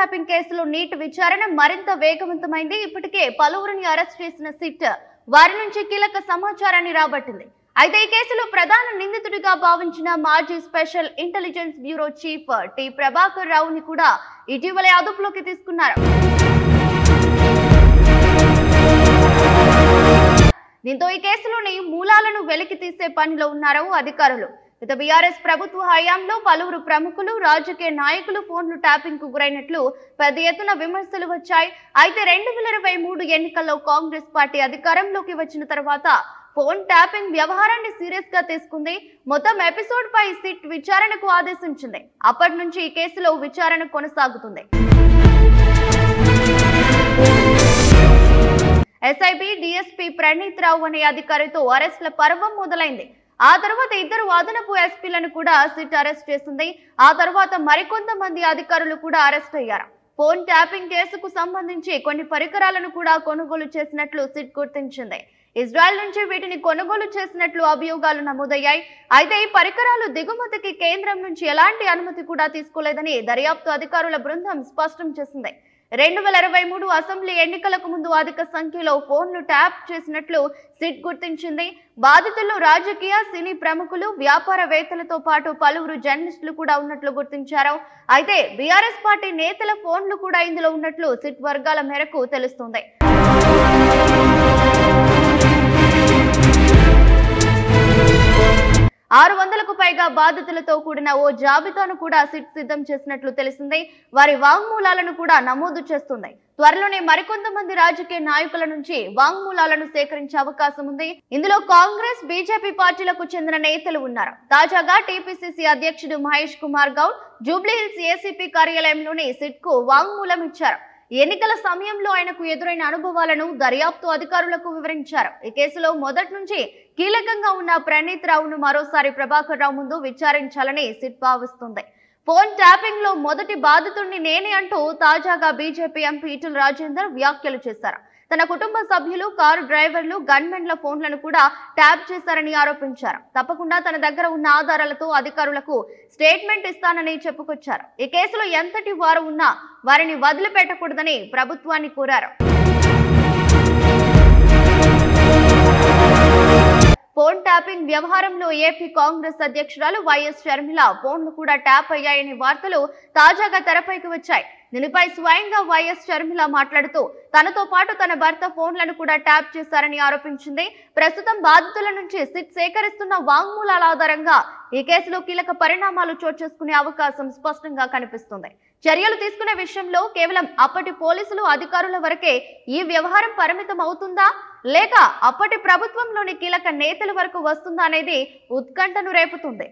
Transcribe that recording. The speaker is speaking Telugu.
ట్యాపింగ్ కేసులో నీట్ విచారణ మరింత వేగవంతమైంది. ఇప్పటికే పలువురిని అరెస్ట్ చేసిన సిట్ వారి నుంచి కీలక సమాచారాన్ని రాబట్టింది. అయితే ఈ కేసులో ప్రధాన నిందితుడిగా భావించిన మాజీ special intelligence bureau chief T Prabhakar రావుని కూడా ఇటీవలే అదుపులోకి తీసుకున్నారు. దీంతో ఈ కేసులోని మూలాలను వెలికి తీసే పనిలో ఉన్నారు అధికారులు. గత బీఆర్ఎస్ ప్రభుత్వ హయాంలో పలువురు ప్రముఖులు, రాజకీయ నాయకులు ఫోన్లు ట్యాపింగ్ కు గురైనట్లు పెద్ద ఎత్తున విమర్శలు వచ్చాయి. అయితే 2023 ఎన్నికల్లో కాంగ్రెస్ పార్టీ అధికారంలోకి వచ్చిన తర్వాత ఫోన్ ట్యాపింగ్ వ్యవహారాన్ని సీరియస్ గా తీసుకుంది. మొత్తం ఎపిసోడ్ పై సిట్ విచారణకు ఆదేశించింది. అప్పటి నుంచి ఈ కేసులో విచారణ కొనసాగుతుంది. ఎస్ఐబి డిఎస్పీ ప్రణీత్ రావు అనే అధికారితో అరెస్టుల పర్వం మొదలైంది. ఆ తర్వాత ఇద్దరు అదనపు ఎస్పీలను కూడా సిట్ అరెస్ట్ చేసింది. ఆ తర్వాత మరికొంతమంది అధికారులు కూడా అరెస్ట్ అయ్యారు. ఫోన్ ట్యాపింగ్ కేసుకు సంబంధించి కొన్ని పరికరాలను కూడా కొనుగోలు చేసినట్లు సిట్ గుర్తించింది. ఇజ్రాయెల్ నుంచి వీటిని కొనుగోలు చేసినట్లు అభియోగాలు నమోదయ్యాయి. అయితే ఈ పరికరాలు దిగుమతికి కేంద్రం నుంచి ఎలాంటి అనుమతి కూడా తీసుకోలేదని దర్యాప్తు అధికారుల బృందం స్పష్టం చేసింది. 2023 అసెంబ్లీ ఎన్నికలకు ముందు అధిక సంఖ్యలో ఫోన్లు ట్యాప్ చేసినట్లు సిట్ గుర్తించింది. బాధితుల్లో రాజకీయ, సినీ ప్రముఖులు, వ్యాపారవేత్తలతో పాటు పలువురు జర్నలిస్టులు కూడా ఉన్నట్లు గుర్తించారు. అయితే బీఆర్ఎస్ పార్టీ నేతల ఫోన్లు కూడా ఇందులో ఉన్నట్లు సిట్ వర్గాల మేరకు తెలుస్తోంది. 600కు పైగా బాధితులతో కూడిన ఓ జాబితాను కూడా సిట్ సిద్ధం చేసినట్లు తెలిసింది. వారి వాంగ్మూలాలను కూడా నమోదు చేస్తుంది. త్వరలోనే మరికొంతమంది రాజకీయ నాయకుల నుంచి వాంగ్మూలాలను సేకరించే అవకాశం ఉంది. ఇందులో కాంగ్రెస్, బీజేపీ పార్టీలకు చెందిన నేతలు ఉన్నారు. తాజాగా టీపీసీసీ అధ్యక్షుడు మహేష్ కుమార్ గౌడ్ జూబ్లీహిల్స్ ఏసీపీ కార్యాలయంలోని సిట్ కు వాంగ్మూలం ఇచ్చారు. ఎన్నికల సమయంలో ఆయనకు ఎదురైన అనుభవాలను దర్యాప్తు అధికారులకు వివరించారు. ఈ కేసులో మొదటి నుంచి కీలకంగా ఉన్న ప్రణీత్ రావును మరోసారి ప్రభాకర్ రావు ముందు విచారించాలని సిట్ భావిస్తుంది. ఫోన్ ట్యాపింగ్ లో మొదటి బాధితుడిని నేనే అంటూ తాజాగా బీజేపీ ఎంపీ ఈటెల రాజేందర్ వ్యాఖ్యలు చేశారు. తన కుటుంబ సభ్యులు, కారు డ్రైవర్లు, గన్మెన్ల ఫోన్లను కూడా ట్యాప్ చేశారని ఆరోపించారు. తప్పకుండా తన దగ్గర ఉన్న ఆధారాలతో అధికారులకు స్టేట్మెంట్ ఇస్తానని చెప్పుకొచ్చారు. ఈ కేసులో ఎంతటి వారు ఉన్నా వారిని వదిలిపెట్టకూడదని ప్రభుత్వాన్ని కోరారు. ఫోన్ ట్యాపింగ్ వ్యవహారంలో ఏపీ కాంగ్రెస్ అధ్యక్షురాలు వైఎస్ షర్మిల ఫోన్లు కూడా ట్యాప్ అయ్యాయని వార్తలు తాజాగా తెరపైకి వచ్చాయి. దీనిపై స్వయంగా వైఎస్ షర్మిల మాట్లాడుతూ తనతో పాటు తన భర్త ఫోన్లను కూడా ట్యాప్ చేశారని ఆరోపించింది. ప్రస్తుతం బాధితుల నుంచి సిట్ సేకరిస్తున్న వాంగ్మూలాల ఆధారంగా ఈ కేసులో కీలక పరిణామాలు చోటు చేసుకునే అవకాశం స్పష్టంగా కనిపిస్తుంది. చర్యలు తీసుకునే విషయంలో కేవలం అప్పటి పోలీసులు, అధికారుల వరకే ఈ వ్యవహారం పరిమితం అవుతుందా, లేక అప్పటి ప్రభుత్వంలోని కీలక నేతల వరకు వస్తుందా అనేది ఉత్కంఠను రేపుతుంది.